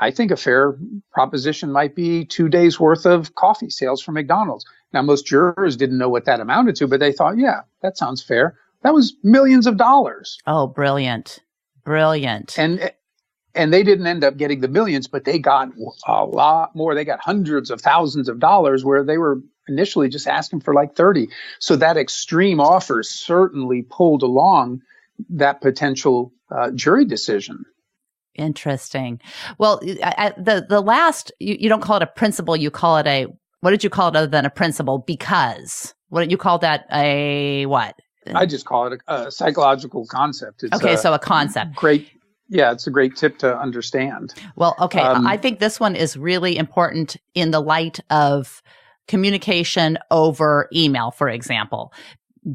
I think a fair proposition might be 2 days worth of coffee sales from McDonald's." Now, most jurors didn't know what that amounted to, but they thought, yeah, that sounds fair. That was millions of dollars. Oh, brilliant. Brilliant. And they didn't end up getting the millions, but they got a lot more. They got hundreds of thousands of dollars where they were initially just asking for like 30. So that extreme offer certainly pulled along that potential jury decision. Interesting. Well, the last, you don't call it a principle, you call it what did you call it other than a principle? Because. What did you call that? A what? I just call it a psychological concept. It's so a concept. Great. Yeah, it's a great tip to understand. Well, okay. I think this one is really important in the light of communication over email, for example,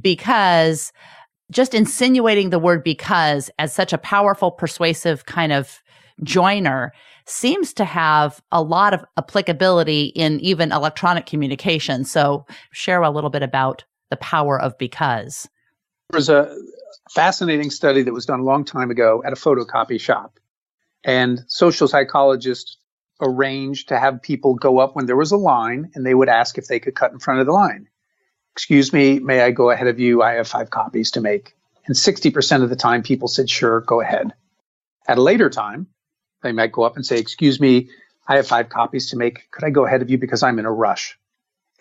because just insinuating the word "because" as such a powerful, persuasive kind of joiner seems to have a lot of applicability in even electronic communication. So share a little bit about the power of "because." There was a fascinating study that was done a long time ago at a photocopy shop. And social psychologists arranged to have people go up when there was a line, and they would ask if they could cut in front of the line. "Excuse me, may I go ahead of you? I have 5 copies to make." And 60% of the time, people said, "Sure, go ahead." At a later time, they might go up and say, "Excuse me, I have 5 copies to make. Could I go ahead of you because I'm in a rush?"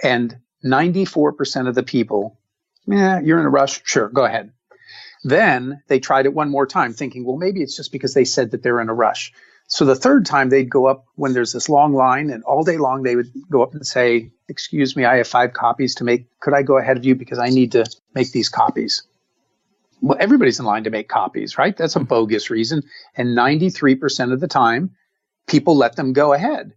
And 94% of the people, you're in a rush. Sure, go ahead. Then they tried it one more time thinking, well, maybe it's just because they said that they're in a rush. So the third time they'd go up when there's this long line, and all day long they would go up and say, excuse me, I have 5 copies to make. Could I go ahead of you because I need to make these copies? Well, everybody's in line to make copies, right? That's a bogus reason. And 93% of the time, people let them go ahead.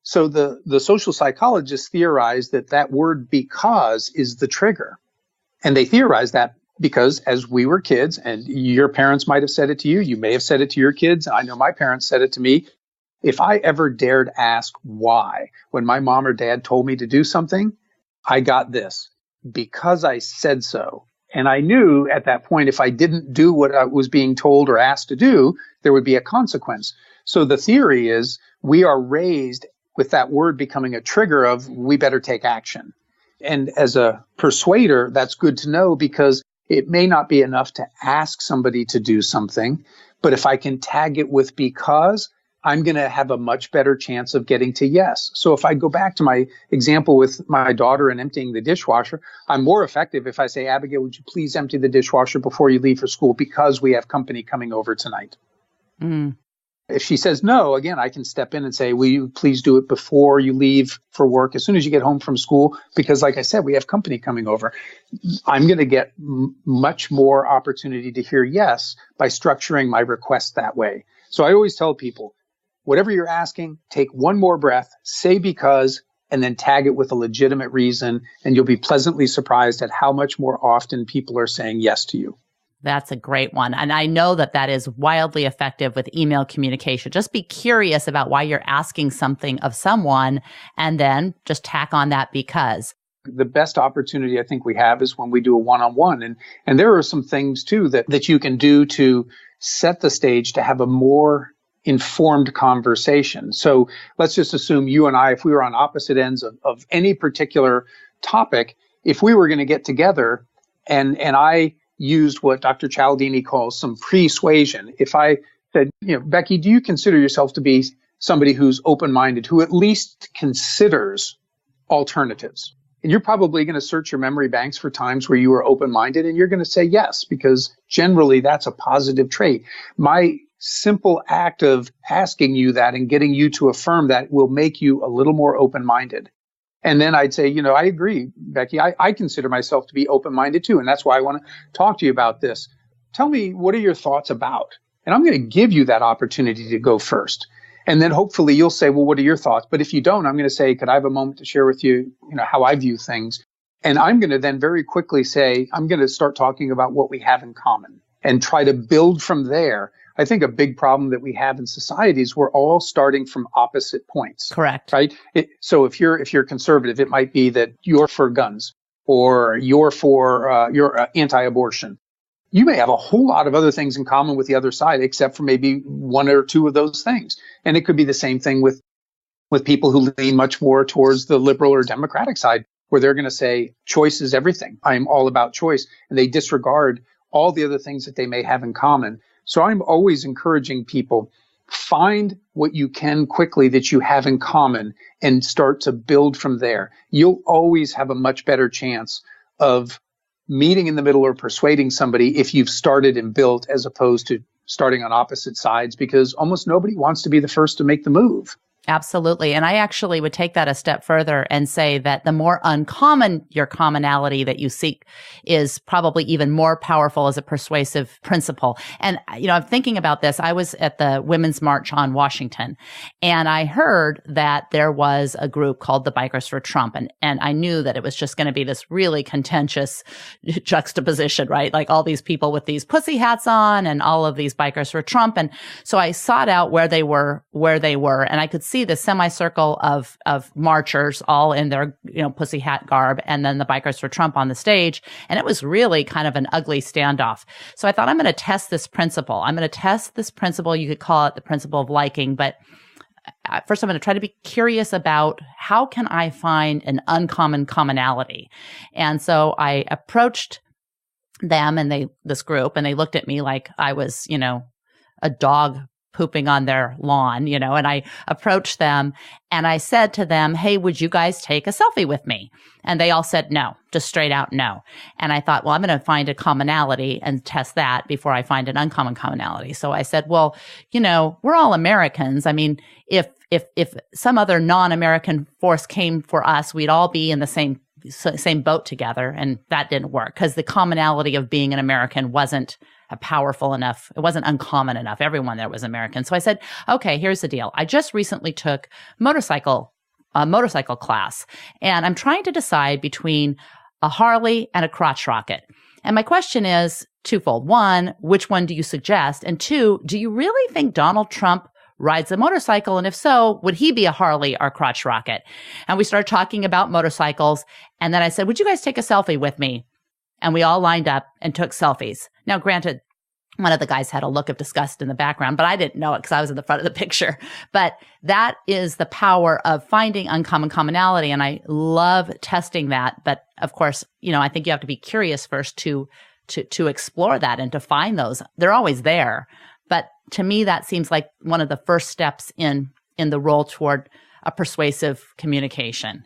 So the social psychologists theorized that word because is the trigger. And they theorized that because as we were kids, and your parents might have said it to you, you may have said it to your kids. I know my parents said it to me. If I ever dared ask why, when my mom or dad told me to do something, I got this, because I said so. And I knew at that point, if I didn't do what I was being told or asked to do, there would be a consequence. So the theory is we are raised with that word becoming a trigger of we better take action. And as a persuader, that's good to know because it may not be enough to ask somebody to do something, but if I can tag it with because, I'm going to have a much better chance of getting to yes. So if I go back to my example with my daughter and emptying the dishwasher, I'm more effective if I say, Abigail, would you please empty the dishwasher before you leave for school because we have company coming over tonight? Mm. If she says no, again, I can step in and say, will you please do it before you leave for work, as soon as you get home from school? Because like I said, we have company coming over. I'm going to get much more opportunity to hear yes by structuring my request that way. So I always tell people, whatever you're asking, take one more breath, say because, and then tag it with a legitimate reason, and you'll be pleasantly surprised at how much more often people are saying yes to you. That's a great one. And I know that is wildly effective with email communication. Just be curious about why you're asking something of someone and then just tack on that because. The best opportunity I think we have is when we do a one-on-one. And there are some things too that you can do to set the stage to have a more informed conversation. So let's just assume you and I, if we were on opposite ends of any particular topic, if we were going to get together and I used what Dr. Cialdini calls some persuasion. If I said, Becky, do you consider yourself to be somebody who's open-minded, who at least considers alternatives? And you're probably going to search your memory banks for times where you were open-minded, and you're going to say yes, because generally that's a positive trait. My simple act of asking you that and getting you to affirm that will make you a little more open-minded. And then I'd say, I agree, Becky, I consider myself to be open-minded too. And that's why I want to talk to you about this. Tell me, what are your thoughts about? And I'm going to give you that opportunity to go first. And then hopefully you'll say, well, what are your thoughts? But if you don't, I'm going to say, could I have a moment to share with you, how I view things? And I'm going to then very quickly say, I'm going to start talking about what we have in common and try to build from there. I think a big problem that we have in society is we're all starting from opposite points. Correct. Right? So if you're conservative, it might be that you're for guns or you're anti-abortion. You may have a whole lot of other things in common with the other side, except for maybe one or two of those things. And it could be the same thing with people who lean much more towards the liberal or democratic side, where they're going to say choice is everything. I'm all about choice. And they disregard all the other things that they may have in common. So I'm always encouraging people, find what you can quickly that you have in common and start to build from there. You'll always have a much better chance of meeting in the middle or persuading somebody if you've started and built, as opposed to starting on opposite sides, because almost nobody wants to be the first to make the move. Absolutely. And I actually would take that a step further and say that the more uncommon your commonality that you seek is probably even more powerful as a persuasive principle. And, I'm thinking about this. I was at the Women's March on Washington, and I heard that there was a group called the Bikers for Trump. And I knew that it was just going to be this really contentious juxtaposition, right? Like all these people with these pussy hats on and all of these Bikers for Trump. And so I sought out where they were, and I could see the semicircle of marchers all in their, pussy hat garb, and then the Bikers for Trump on the stage. And it was really kind of an ugly standoff. So I thought, I'm going to test this principle. You could call it the principle of liking, but first I'm going to try to be curious about how can I find an uncommon commonality? And so I approached them and this group, and they looked at me like I was, a dog pooping on their lawn, and I approached them and I said to them, hey, would you guys take a selfie with me? And they all said no, just straight out no. And I thought, well, I'm going to find a commonality and test that before I find an uncommon commonality. So I said, well, we're all Americans. I mean, if some other non-American force came for us, we'd all be in the same boat together. And that didn't work because the commonality of being an American wasn't powerful enough. It wasn't uncommon enough. Everyone there was American. So I said, okay, here's the deal. I just recently took a motorcycle class, and I'm trying to decide between a Harley and a crotch rocket. And my question is twofold. One, which one do you suggest? And two, do you really think Donald Trump rides a motorcycle? And if so, would he be a Harley or crotch rocket? And we started talking about motorcycles. And then I said, would you guys take a selfie with me? And we all lined up and took selfies. Now, granted, one of the guys had a look of disgust in the background, but I didn't know it because I was in the front of the picture. But that is the power of finding uncommon commonality. And I love testing that. But of course, I think you have to be curious first to explore that and to find those. They're always there. But to me, that seems like one of the first steps in the role toward a persuasive communication.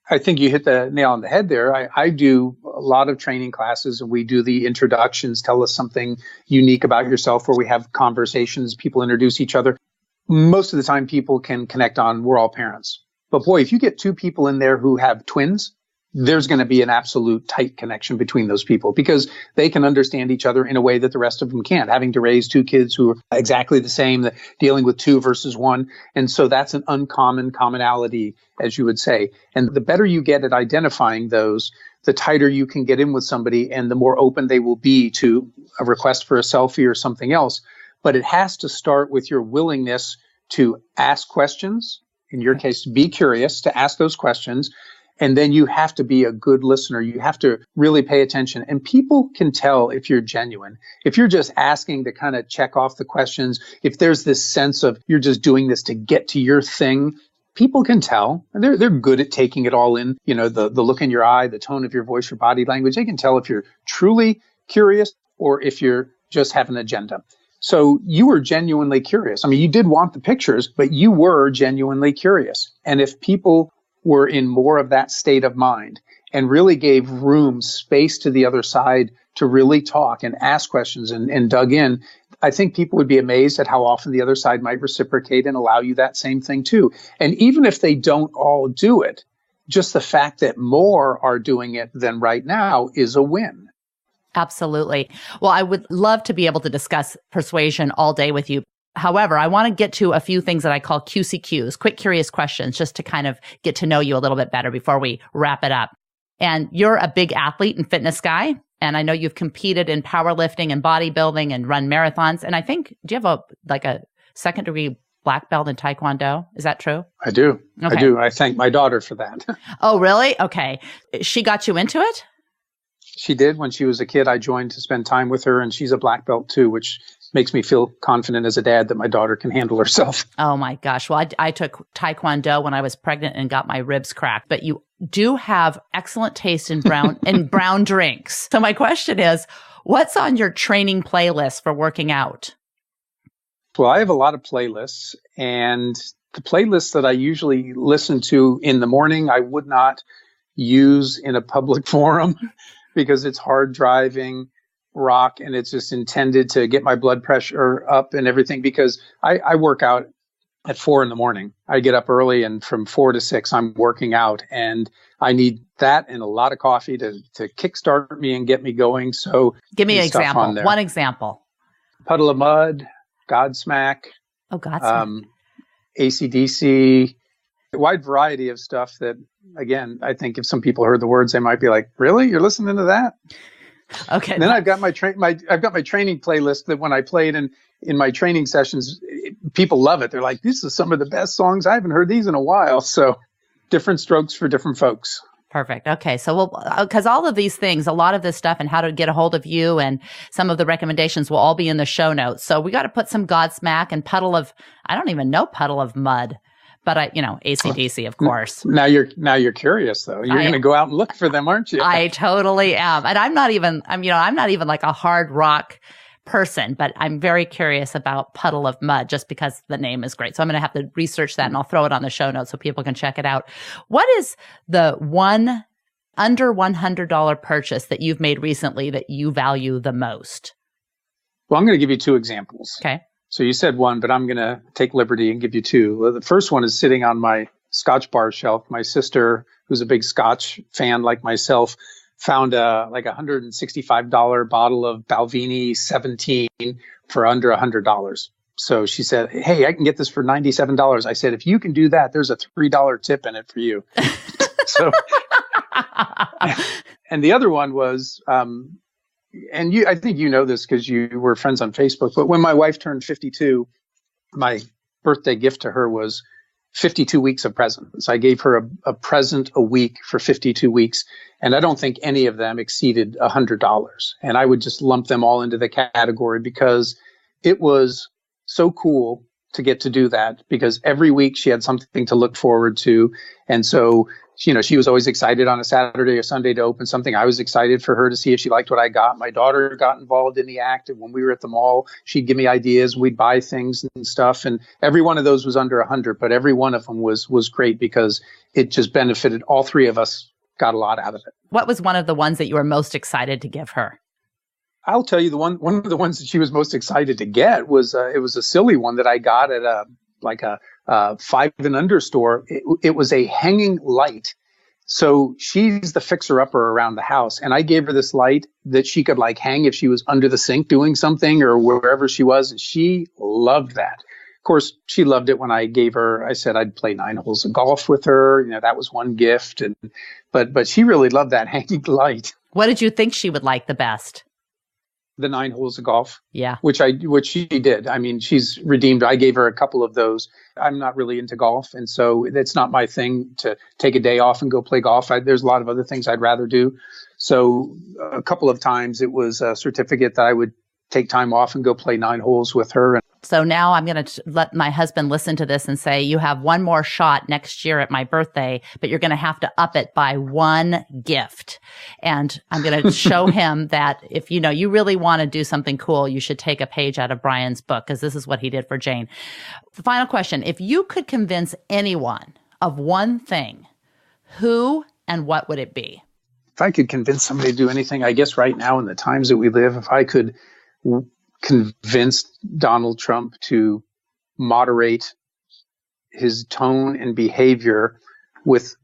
I think you hit the nail on the head there. I do a lot of training classes, and we do the introductions, tell us something unique about yourself, where we have conversations, people introduce each other. Most of the time people can connect on we're all parents. But boy, if you get two people in there who have twins, there's going to be an absolute tight connection between those people because they can understand each other in a way that the rest of them can't, having to raise two kids who are exactly the same, dealing with two versus one. And so that's an uncommon commonality, as you would say. And the better you get at identifying those, the tighter you can get in with somebody and the more open they will be to a request for a selfie or something else. But it has to start with your willingness to ask questions, in your case, to be curious, to ask those questions. And then you have to be a good listener. You have to really pay attention. And people can tell if you're genuine. If you're just asking to kind of check off the questions, if there's this sense of you're just doing this to get to your thing, people can tell. And they're good at taking it all in. The look in your eye, the tone of your voice, your body language. They can tell if you're truly curious or if you're just have an agenda. So you were genuinely curious. I mean, you did want the pictures, but you were genuinely curious. And if people were in more of that state of mind and really gave room, space to the other side to really talk and ask questions and dug in, I think people would be amazed at how often the other side might reciprocate and allow you that same thing too. And even if they don't all do it, just the fact that more are doing it than right now is a win. Absolutely. Well, I would love to be able to discuss persuasion all day with you. However, I want to get to a few things that I call QCQs, quick, curious questions, just to kind of get to know you a little bit better before we wrap it up. And you're a big athlete and fitness guy. And I know you've competed in powerlifting and bodybuilding and run marathons. And I think, do you have a second degree black belt in Taekwondo? Is that true? I do. Okay. I do. I thank my daughter for that. Oh, really? Okay. She got you into it? She did. When she was a kid, I joined to spend time with her, and she's a black belt too, which makes me feel confident as a dad that my daughter can handle herself. Oh my gosh. Well, I took Taekwondo when I was pregnant and got my ribs cracked, but you do have excellent taste in brown drinks. So my question is, what's on your training playlist for working out? Well, I have a lot of playlists, and the playlists that I usually listen to in the morning, I would not use in a public forum because it's hard driving rock, and it's just intended to get my blood pressure up and everything, because I work out at 4 a.m. I get up early, and from 4 to 6, I'm working out, and I need that and a lot of coffee to kickstart me and get me going. So give me an example. One example. Puddle of Mud, Godsmack. Oh, Godsmack. AC/DC, a wide variety of stuff that, again, I think if some people heard the words, they might be like, really? You're listening to that? Okay. And then I've got my training playlist that when I played in my training sessions, people love it. They're like, this is some of the best songs. I haven't heard these in a while. So different strokes for different folks. Perfect. Okay. So because all of these things, a lot of this stuff and how to get a hold of you and some of the recommendations will all be in the show notes. So we got to put some Godsmack and I don't even know Puddle of Mud, but AC/DC, of course. Now you're curious though. You're going to go out and look for them, aren't you? I totally am. And I'm not even like a hard rock person, but I'm very curious about Puddle of Mud just because the name is great. So I'm going to have to research that and I'll throw it on the show notes so people can check it out. What is the one under $100 purchase that you've made recently that you value the most? Well, I'm going to give you two examples. Okay. So you said one, but I'm going to take liberty and give you two. Well, the first one is sitting on my Scotch bar shelf. My sister, who's a big Scotch fan like myself, found like $165 bottle of Balvenie 17 for under $100. So she said, hey, I can get this for $97. I said, if you can do that, there's a $3 tip in it for you. So, and the other one was, I think you know this because you were friends on Facebook, but when my wife turned 52, my birthday gift to her was 52 weeks of presents. I gave her a present a week for 52 weeks, and I don't think any of them exceeded $100. And I would just lump them all into the category because it was so cool to get to do that, because every week she had something to look forward to. And so, she was always excited on a Saturday or Sunday to open something. I was excited for her to see if she liked what I got. My daughter got involved in the act. And when we were at the mall, she'd give me ideas. We'd buy things and stuff. And every one of those was under 100, but every one of them was great because it just benefited. All three of us got a lot out of it. What was one of the ones that you were most excited to give her? I'll tell you one of the ones that she was most excited to get was, it was a silly one that I got at a 5 and under store. It was a hanging light. So she's the fixer-upper around the house. And I gave her this light that she could hang if she was under the sink doing something or wherever she was. And she loved that. Of course, she loved it when I said I'd play 9 holes of golf with her. That was one gift. But she really loved that hanging light. What did you think she would like the best? The 9 holes of golf. Yeah. Which she did. I mean, she's redeemed. I gave her a couple of those. I'm not really into golf. And so it's not my thing to take a day off and go play golf. There's a lot of other things I'd rather do. So a couple of times it was a certificate that I would take time off and go play 9 holes with her. So now I'm going to let my husband listen to this and say, you have one more shot next year at my birthday, but you're going to have to up it by one gift. And I'm going to show him that if, you really want to do something cool, you should take a page out of Brian's book, because this is what he did for Jane. The final question, if you could convince anyone of one thing, who and what would it be? If I could convince somebody to do anything, I guess right now in the times that we live, if I could convince Donald Trump to moderate his tone and behavior with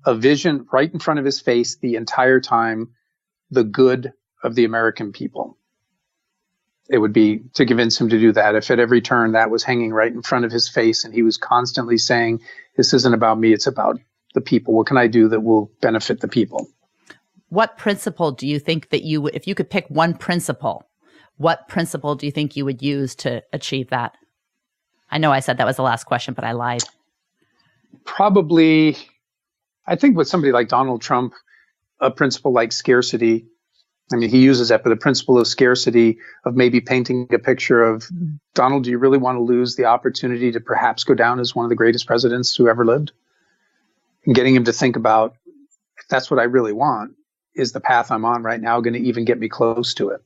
a vision right in front of his face the entire time, the good of the American people. It would be to convince him to do that. If at every turn that was hanging right in front of his face and he was constantly saying, this isn't about me, it's about the people. What can I do that will benefit the people? What principle do you think that if you could pick one principle, what principle do you think you would use to achieve that? I know I said that was the last question, but I lied. Probably, I think with somebody like Donald Trump, a principle like scarcity. I mean, he uses that, but the principle of scarcity, of maybe painting a picture of, Donald, do you really want to lose the opportunity to perhaps go down as one of the greatest presidents who ever lived? And getting him to think about, if that's what I really want, is the path I'm on right now going to even get me close to it?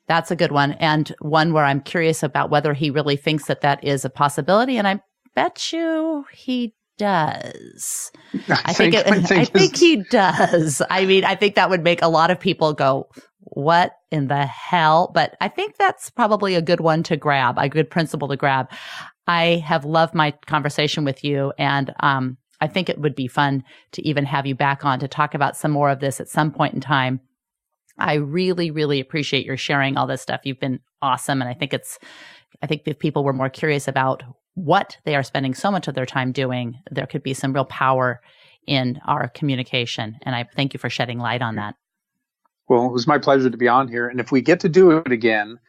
That's a good one, and one where I'm curious about whether he really thinks that is a possibility, and I bet you he does. I think he does. I mean, I think that would make a lot of people go, what in the hell? But I think that's probably a good one to grab, a good principle to grab. I have loved my conversation with you, and I think it would be fun to even have you back on to talk about some more of this at some point in time. I really, really appreciate your sharing all this stuff. You've been awesome. And I think if people were more curious about what they are spending so much of their time doing, there could be some real power in our communication. And I thank you for shedding light on that. Well, it was my pleasure to be on here. And if we get to do it again,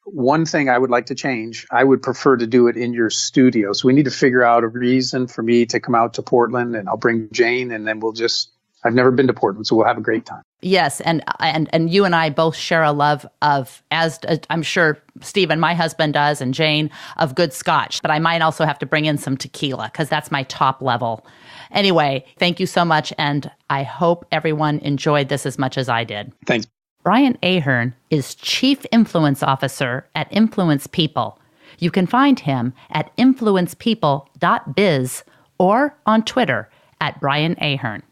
one thing I would like to change, I would prefer to do it in your studio. So we need to figure out a reason for me to come out to Portland, and I'll bring Jane, and then I've never been to Portland, so we'll have a great time. Yes, and you and I both share a love of, as I'm sure Stephen, my husband, does, and Jane, of good scotch. But I might also have to bring in some tequila, because that's my top level. Anyway, thank you so much, and I hope everyone enjoyed this as much as I did. Thanks. Brian Ahearn is Chief Influence Officer at Influence People. You can find him at influencepeople.biz or on Twitter at Brian Ahearn.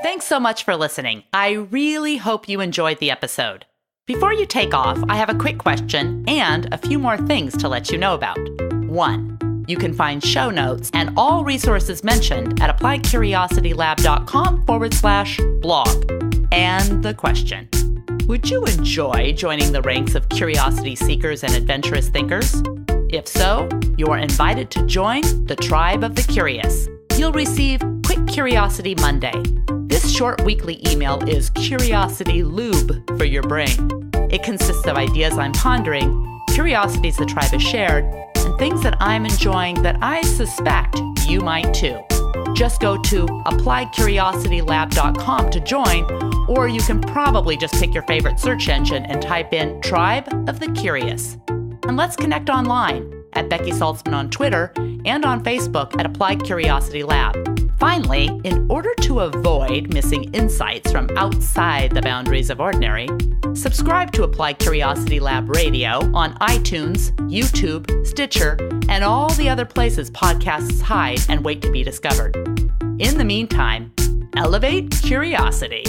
Thanks so much for listening. I really hope you enjoyed the episode. Before you take off, I have a quick question and a few more things to let you know about. 1. You can find show notes and all resources mentioned at appliedcuriositylab.com/blog. And the question: would you enjoy joining the ranks of curiosity seekers and adventurous thinkers? If so, you're invited to join the Tribe of the Curious. You'll receive Quick Curiosity Monday. This short weekly email is curiosity lube for your brain. It consists of ideas I'm pondering, curiosities the tribe has shared, and things that I'm enjoying that I suspect you might too. Just go to appliedcuriositylab.com to join, or you can probably just pick your favorite search engine and type in Tribe of the Curious. And let's connect online at Becky Saltzman on Twitter and on Facebook at Applied Curiosity Lab. Finally, in order to avoid missing insights from outside the boundaries of ordinary, subscribe to Applied Curiosity Lab Radio on iTunes, YouTube, Stitcher, and all the other places podcasts hide and wait to be discovered. In the meantime, elevate curiosity.